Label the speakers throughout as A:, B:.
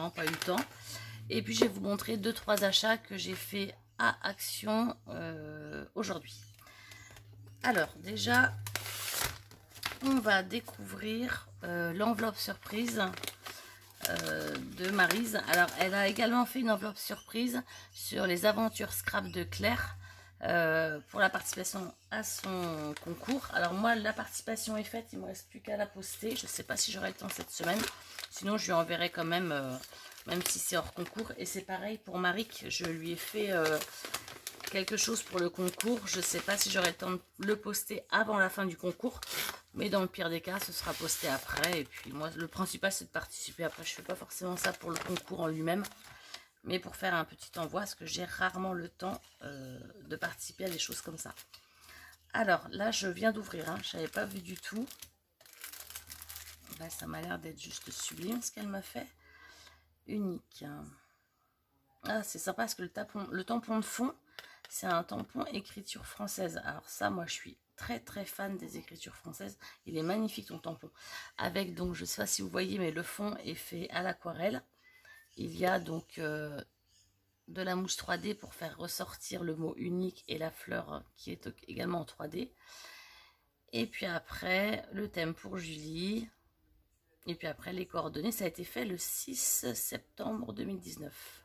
A: pas eu le temps. Et puis je vais vous montrer 2-3 achats que j'ai fait à Action aujourd'hui. Alors déjà, on va découvrir l'enveloppe surprise de Maryse. Alors elle a également fait une enveloppe surprise sur les aventures scrap de Claire pour la participation à son concours. Alors moi la participation est faite, il me reste plus qu'à la poster. Je ne sais pas si j'aurai le temps cette semaine, sinon je lui enverrai quand même, même si c'est hors concours. Et c'est pareil pour Maric, je lui ai fait quelque chose pour le concours. Je ne sais pas si j'aurai le temps de le poster avant la fin du concours, mais dans le pire des cas ce sera posté après. Et puis moi le principal c'est de participer. Après je fais pas forcément ça pour le concours en lui-même, mais pour faire un petit envoi, parce que j'ai rarement le temps de participer à des choses comme ça. Alors là je viens d'ouvrir, hein, je n'avais pas vu du tout. Là, ça m'a l'air d'être juste sublime ce qu'elle m'a fait. Unique. Ah c'est sympa parce que le tampon de fond, c'est un tampon écriture française. Alors ça, moi, je suis très très fan des écritures françaises. Il est magnifique ton tampon. Avec donc, je ne sais pas si vous voyez, mais le fond est fait à l'aquarelle. Il y a donc de la mousse 3D pour faire ressortir le mot unique et la fleur qui est également en 3D. Et puis après, le thème pour Julie. Et puis après, les coordonnées. Ça a été fait le 6 septembre 2019.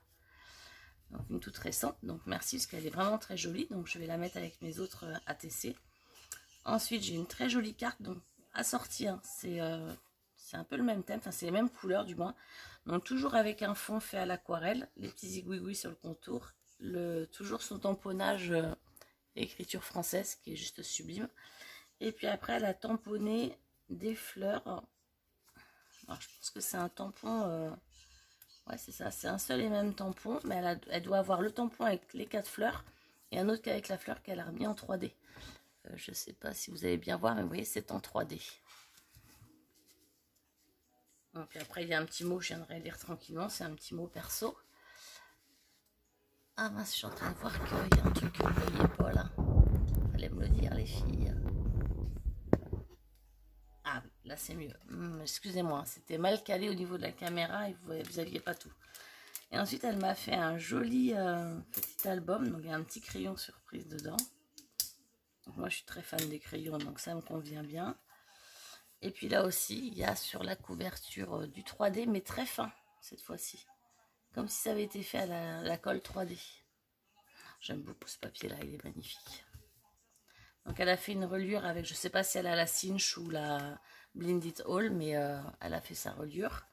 A: Donc une toute récente, donc merci parce qu'elle est vraiment très jolie, donc je vais la mettre avec mes autres ATC. Ensuite j'ai une très jolie carte donc assortie, hein. C'est un peu le même thème, enfin c'est les mêmes couleurs du moins, donc toujours avec un fond fait à l'aquarelle, les petits zigouigouis sur le contour, toujours son tamponnage écriture française qui est juste sublime. Et puis après elle a tamponné des fleurs. Alors je pense que c'est un tampon... ouais, c'est ça, c'est un seul et même tampon, mais elle doit avoir le tampon avec les 4 fleurs et un autre avec la fleur qu'elle a remis en 3D. Je ne sais pas si vous allez bien voir, mais vous voyez, c'est en 3D. Donc, puis après, il y a un petit mot, je viendrai lire tranquillement, c'est un petit mot perso. Ah mince, je suis en train de voir qu'il y a un truc que vous ne voyez pas là. Fallait me le dire, les filles. Ah oui, là c'est mieux. Excusez-moi, c'était mal calé au niveau de la caméra et vous n'aviez pas tout. Et ensuite, elle m'a fait un joli petit album. Donc, il y a un petit crayon surprise dedans. Donc, moi, je suis très fan des crayons, donc ça me convient bien. Et puis là aussi, il y a sur la couverture du 3D, mais très fin, cette fois-ci. Comme si ça avait été fait à la colle 3D. J'aime beaucoup ce papier-là, il est magnifique. Donc, elle a fait une reliure avec, je ne sais pas si elle a la Cinch ou la Blended Hall, mais elle a fait sa reliure.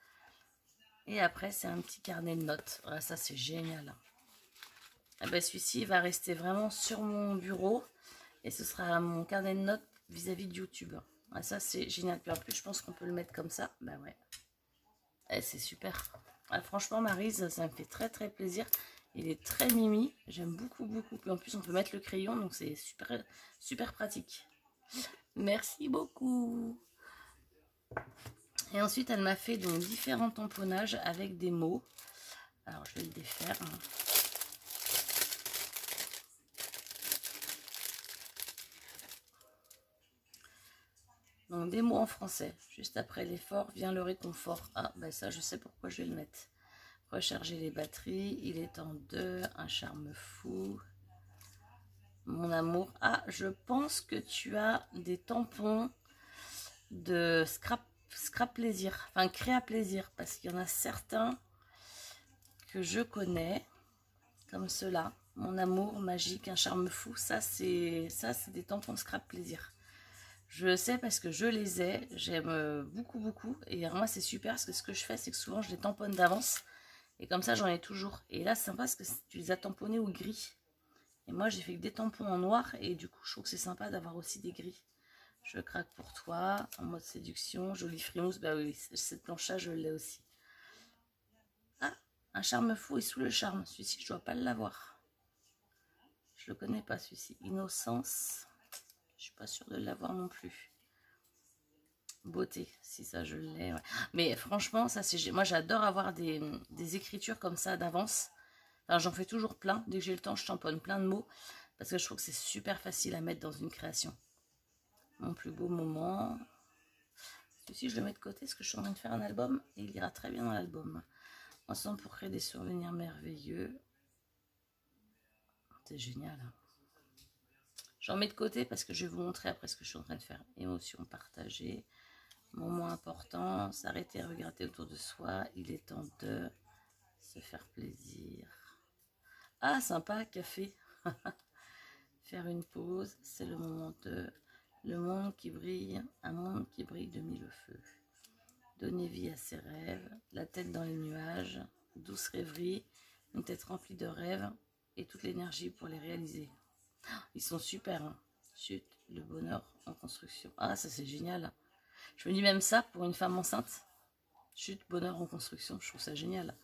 A: Et après, c'est un petit carnet de notes. Voilà, ça, c'est génial. Ah ben, celui-ci va rester vraiment sur mon bureau. Et ce sera mon carnet de notes vis-à-vis de YouTube. Ah, ça, c'est génial. Puis en plus, je pense qu'on peut le mettre comme ça. Ben ouais. Eh, c'est super. Ah, franchement, Maryse, ça me fait très, très plaisir. Il est très mimi. J'aime beaucoup, beaucoup. Puis en plus, on peut mettre le crayon. Donc, c'est super, super pratique. Merci beaucoup. Et ensuite, elle m'a fait donc différents tamponnages avec des mots. Alors, je vais le défaire. Donc, des mots en français. Juste après l'effort vient le réconfort. Ah, ben ça, je sais pourquoi je vais le mettre. Recharger les batteries. Il est en 2. Un charme fou. Mon amour. Ah, je pense que tu as des tampons de scrap plaisir. Enfin, créa plaisir. Parce qu'il y en a certains que je connais. Comme ceux-là. Mon amour magique, un charme fou. Ça, c'est des tampons de scrap plaisir. Je sais parce que je les ai, j'aime beaucoup beaucoup. Et moi c'est super parce que ce que je fais c'est que souvent je les tamponne d'avance. Et comme ça j'en ai toujours. Et là c'est sympa parce que tu les as tamponnés au gris. Et moi j'ai fait que des tampons en noir. Et du coup je trouve que c'est sympa d'avoir aussi des gris. Je craque pour toi, en mode séduction, jolie frimousse. Bah oui, cette planche-là je l'ai aussi. Ah, un charme fou et sous le charme. Celui-ci je dois pas l'avoir. Je le connais pas celui-ci. Innocence. Je suis pas sûre de l'avoir non plus. Beauté, si ça je l'ai. Ouais. Mais franchement, ça c'est. Moi j'adore avoir des écritures comme ça d'avance. Enfin, j'en fais toujours plein. Dès que j'ai le temps, je tamponne plein de mots. Parce que je trouve que c'est super facile à mettre dans une création. Mon plus beau moment. Celui-ci, je le mets de côté parce que je suis en train de faire un album et il ira très bien dans l'album. Ensemble pour créer des souvenirs merveilleux. C'est génial. J'en mets de côté parce que je vais vous montrer après ce que je suis en train de faire. Émotions partagées. Moment important. S'arrêter et regarder autour de soi. Il est temps de se faire plaisir. Ah, sympa, café. Faire une pause. C'est le moment de... Le monde qui brille. Un monde qui brille de mille feux. Donner vie à ses rêves, la tête dans les nuages, douce rêverie, une tête remplie de rêves et toute l'énergie pour les réaliser. Ils sont super, hein. Chut, le bonheur en construction. Ah, ça c'est génial. Je me dis même ça pour une femme enceinte. Chut, bonheur en construction, je trouve ça génial.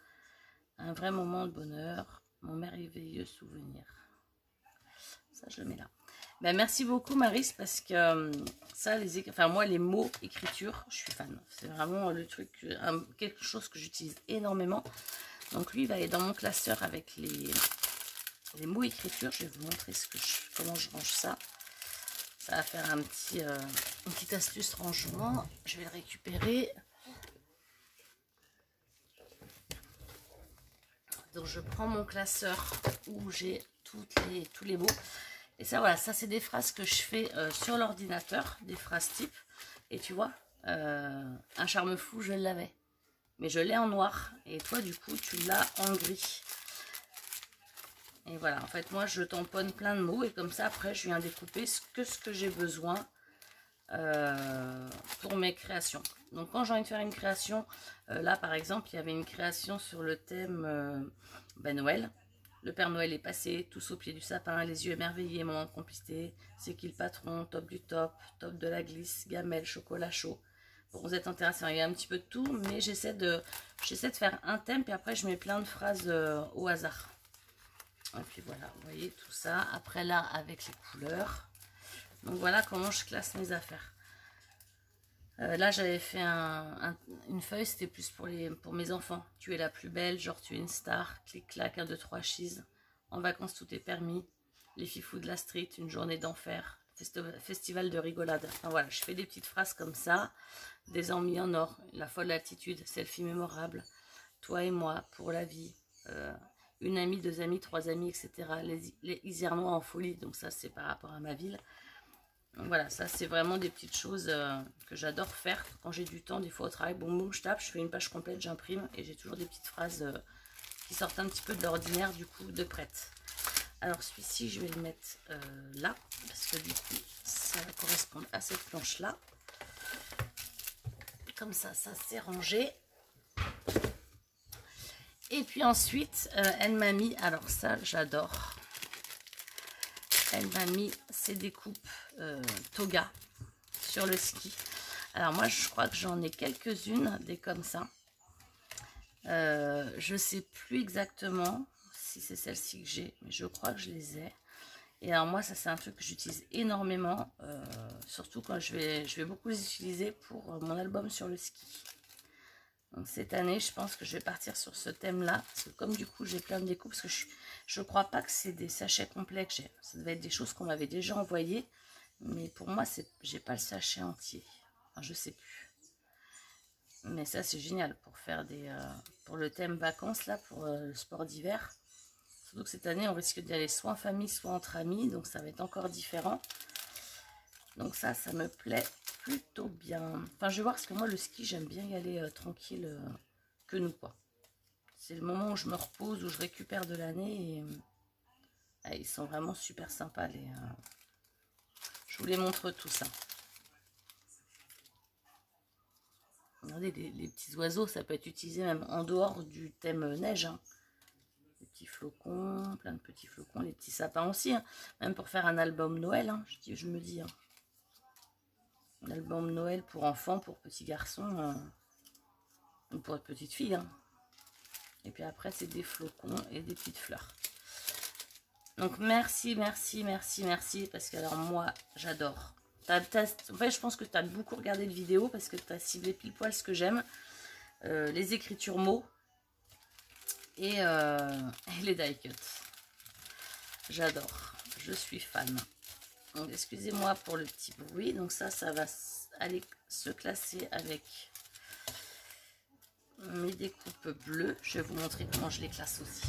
A: Un vrai moment de bonheur, mon merveilleux souvenir. Ça, je le mets là. Ben, merci beaucoup Maris parce que ça, moi les mots écriture, je suis fan. C'est vraiment le truc, quelque chose que j'utilise énormément. Donc lui, il va aller dans mon classeur avec les mots écriture. Je vais vous montrer comment je range ça. Ça va faire une petite astuce rangement. Je vais le récupérer. Donc je prends mon classeur où j'ai tous les mots. Et ça, voilà, ça c'est des phrases que je fais sur l'ordinateur, des phrases type. Et tu vois, un charme fou, je l'avais. Mais je l'ai en noir. Et toi, du coup, tu l'as en gris. Et voilà, en fait, moi, je tamponne plein de mots. Et comme ça, après, je viens découper ce que j'ai besoin pour mes créations. Donc, quand j'ai envie de faire une création, là, par exemple, il y avait une création sur le thème Noël. Le Père Noël est passé, tous au pied du sapin, les yeux émerveillés, moment de complicité. C'est qui le patron? Top du top, top de la glisse, gamelle, chocolat chaud. Bon, vous êtes intéressé, il y a un petit peu de tout, mais j'essaie de faire un thème, puis après je mets plein de phrases au hasard. Et puis voilà, vous voyez tout ça. Après là, avec les couleurs. Donc voilà comment je classe mes affaires. Là, j'avais fait une feuille, c'était plus pour mes enfants. Tu es la plus belle, genre tu es une star. Clic-clac, 1, 2, 3, cheese. En vacances, tout est permis. Les fifous de la street, une journée d'enfer. Festival de rigolade. Enfin voilà, je fais des petites phrases comme ça. Des amis en or, la folle attitude, selfie mémorable. Toi et moi, pour la vie. Une amie, 2 amis, 3 amis, etc. Les Isernois en folie. Donc ça, c'est par rapport à ma ville. Voilà, ça c'est vraiment des petites choses que j'adore faire quand j'ai du temps, des fois au travail. Boum, je tape, je fais une page complète, j'imprime et j'ai toujours des petites phrases qui sortent un petit peu de l'ordinaire, du coup, de prête. Alors celui-ci, je vais le mettre là, parce que du coup, ça va correspondre à cette planche-là. Comme ça, ça s'est rangé. Et puis ensuite, elle m'a mis, alors ça, j'adore. Elle m'a mis ses découpes toga sur le ski. Alors moi, je crois que j'en ai quelques-unes, des comme ça. Je sais plus exactement si c'est celle-ci que j'ai, mais je crois que je les ai. Et alors moi, ça c'est un truc que j'utilise énormément, surtout quand je vais beaucoup les utiliser pour mon album sur le ski. Donc cette année, je pense que je vais partir sur ce thème-là, parce que comme du coup j'ai plein de découpes, parce que je crois pas que c'est des sachets complets que j'ai. Ça devait être des choses qu'on m'avait déjà envoyées, mais pour moi, j'ai pas le sachet entier. Enfin, je sais plus. Mais ça, c'est génial pour faire pour le thème vacances, là, pour le sport d'hiver. Surtout que cette année, on risque d'y aller soit en famille, soit entre amis, donc ça va être encore différent. Donc ça me plaît plutôt bien. Enfin, je vais voir, parce que moi, le ski, j'aime bien y aller tranquille que nous, quoi. C'est le moment où je me repose, où je récupère de l'année. Et ils sont vraiment super sympas. Je vous les montre tout ça. Regardez, les petits oiseaux, ça peut être utilisé même en dehors du thème neige. Hein. Des petits flocons, plein de petits flocons, les petits sapins aussi. Hein. Même pour faire un album Noël, hein, je me dis. Hein. Un album Noël pour enfants, pour petits garçons, ou pour petites filles. Hein. Et puis après, c'est des flocons et des petites fleurs. Donc merci, merci, merci, merci. Parce que alors moi, j'adore. En fait, je pense que tu as beaucoup regardé de vidéos parce que tu as ciblé pile poil ce que j'aime. Les écritures mots et les die cuts. J'adore. Je suis fan. Donc excusez-moi pour le petit bruit. Donc ça va aller se classer avec mes découpes bleues. Je vais vous montrer comment je les classe aussi.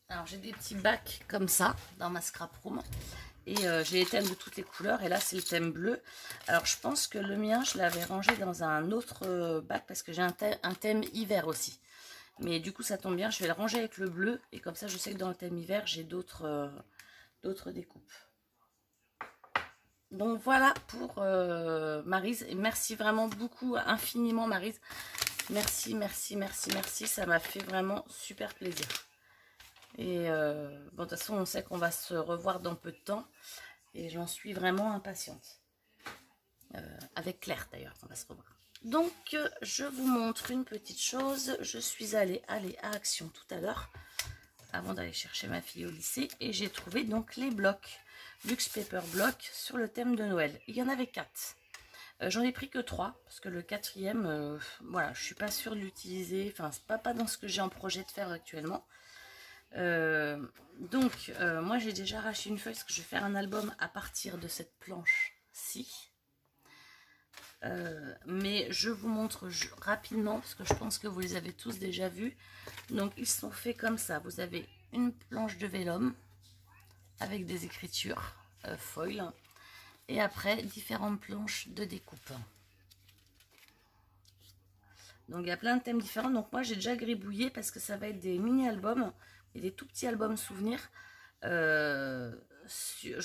A: Alors j'ai des petits bacs comme ça dans ma scrap room. Et j'ai les thèmes de toutes les couleurs. Et là, c'est le thème bleu. Alors, je pense que le mien, je l'avais rangé dans un autre bac parce que j'ai un thème hiver aussi. Mais du coup, ça tombe bien. Je vais le ranger avec le bleu. Et comme ça, je sais que dans le thème hiver, j'ai d'autres découpes. Donc, voilà pour Maryse. Et merci vraiment beaucoup, infiniment, Maryse. Merci, merci, merci, merci. Ça m'a fait vraiment super plaisir. Et bon, de toute façon, on sait qu'on va se revoir dans peu de temps. Et j'en suis vraiment impatiente. Avec Claire d'ailleurs, on va se revoir. Donc, je vous montre une petite chose. Je suis allée à Action tout à l'heure, avant d'aller chercher ma fille au lycée. Et j'ai trouvé donc les blocs, Luxe Paper Block, sur le thème de Noël. Il y en avait 4. J'en ai pris que 3, parce que le 4e, voilà, je suis pas sûre de l'utiliser. Enfin, c'est pas dans ce que j'ai en projet de faire actuellement. Donc moi j'ai déjà arraché une feuille parce que je vais faire un album à partir de cette planche-ci. Mais je vous montre rapidement parce que je pense que vous les avez tous déjà vus. Donc ils sont faits comme ça. Vous avez une planche de vélum avec des écritures foil et après différentes planches de découpe. Donc il y a plein de thèmes différents. Donc moi j'ai déjà gribouillé parce que ça va être des mini-albums et des tout petits albums souvenirs. Je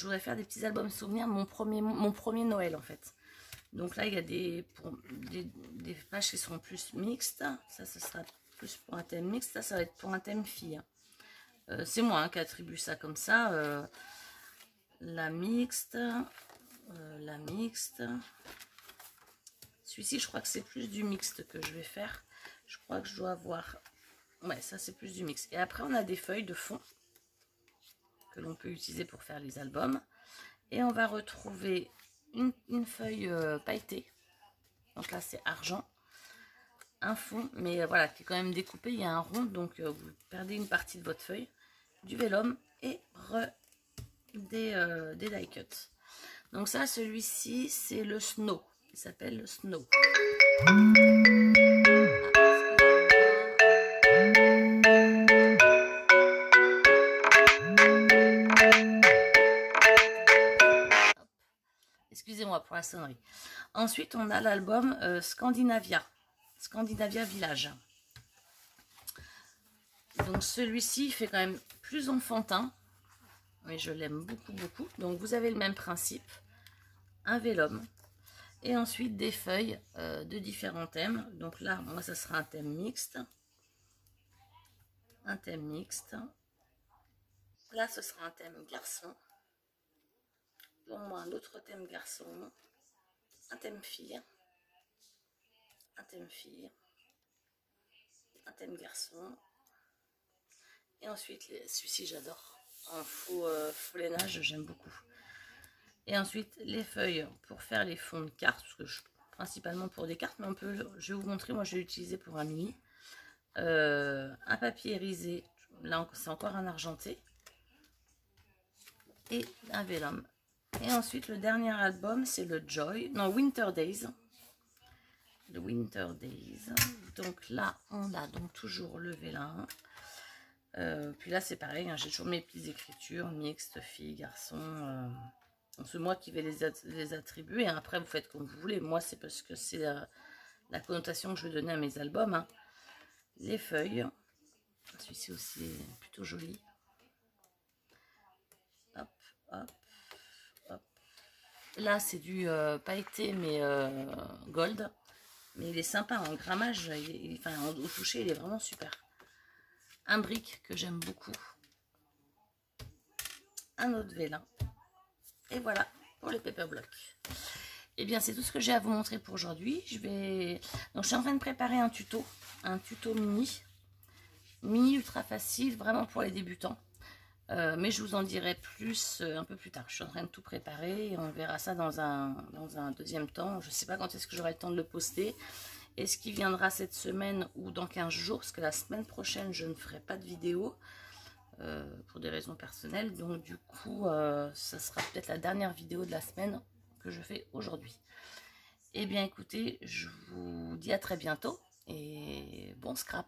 A: voudrais faire des petits albums souvenirs mon premier Noël en fait. Donc là il y a des pages qui seront plus mixtes. Ça ce sera plus pour un thème mixte. Ça va être pour un thème fille. C'est moi qui attribue ça comme ça. La mixte. La mixte. Celui-ci, je crois que c'est plus du mixte que je vais faire. Je crois que je dois avoir... Ouais, ça c'est plus du mix. Et après, on a des feuilles de fond que l'on peut utiliser pour faire les albums. Et on va retrouver une feuille pailletée. Donc là, c'est argent. Un fond, mais voilà, qui est quand même découpé. Il y a un rond, donc vous perdez une partie de votre feuille. Du vélum et des die cuts. Donc ça, celui-ci, c'est le Snow. Il s'appelle le Snow. Excusez-moi pour la sonnerie. Ensuite, on a l'album Scandinavia Village. Donc celui-ci fait quand même plus enfantin, mais je l'aime beaucoup, beaucoup. Donc vous avez le même principe, un vélum, et ensuite des feuilles de différents thèmes. Donc là, moi, ça sera un thème mixte. Un thème mixte. Là, ce sera un thème garçon. Pour moi, un autre thème garçon. Un thème fille. Un thème fille. Un thème garçon. Et ensuite, celui-ci, j'adore. En faux lainage, j'aime beaucoup. Et ensuite, les feuilles pour faire les fonds de cartes. Parce que principalement pour des cartes, mais je vais vous montrer. Moi, je vais l'utiliser pour un mini. Un papier irisé. Là, c'est encore un argenté. Et un vélum. Et ensuite, le dernier album, c'est le Winter Days. Le Winter Days. Donc là, on a donc toujours le vélin. Puis là, c'est pareil, hein, j'ai toujours mes petites écritures, mixte, fille, garçon. C'est moi qui vais les attribuer. Hein. Après, vous faites comme vous voulez. Moi, c'est parce que c'est la connotation que je vais donner à mes albums. Hein. Les feuilles. Celui-ci aussi est plutôt joli. Hop, hop, hop. Là, c'est du pailleté, mais gold. Mais il est sympa en grammage. Enfin, au toucher, il est vraiment super. Un brick que j'aime beaucoup. Un autre vélin. Et voilà pour les paper blocks. Et bien, c'est tout ce que j'ai à vous montrer pour aujourd'hui. Donc, je suis en train de préparer un tuto mini ultra facile, vraiment pour les débutants. Mais je vous en dirai plus un peu plus tard. Je suis en train de tout préparer et on verra ça dans un deuxième temps. Je ne sais pas quand est-ce que j'aurai le temps de le poster. et ce qui viendra cette semaine ou dans 15 jours, parce que la semaine prochaine je ne ferai pas de vidéo pour des raisons personnelles, donc du coup ça sera peut-être la dernière vidéo de la semaine que je fais aujourd'hui. Eh bien écoutez, je vous dis à très bientôt et bon scrap.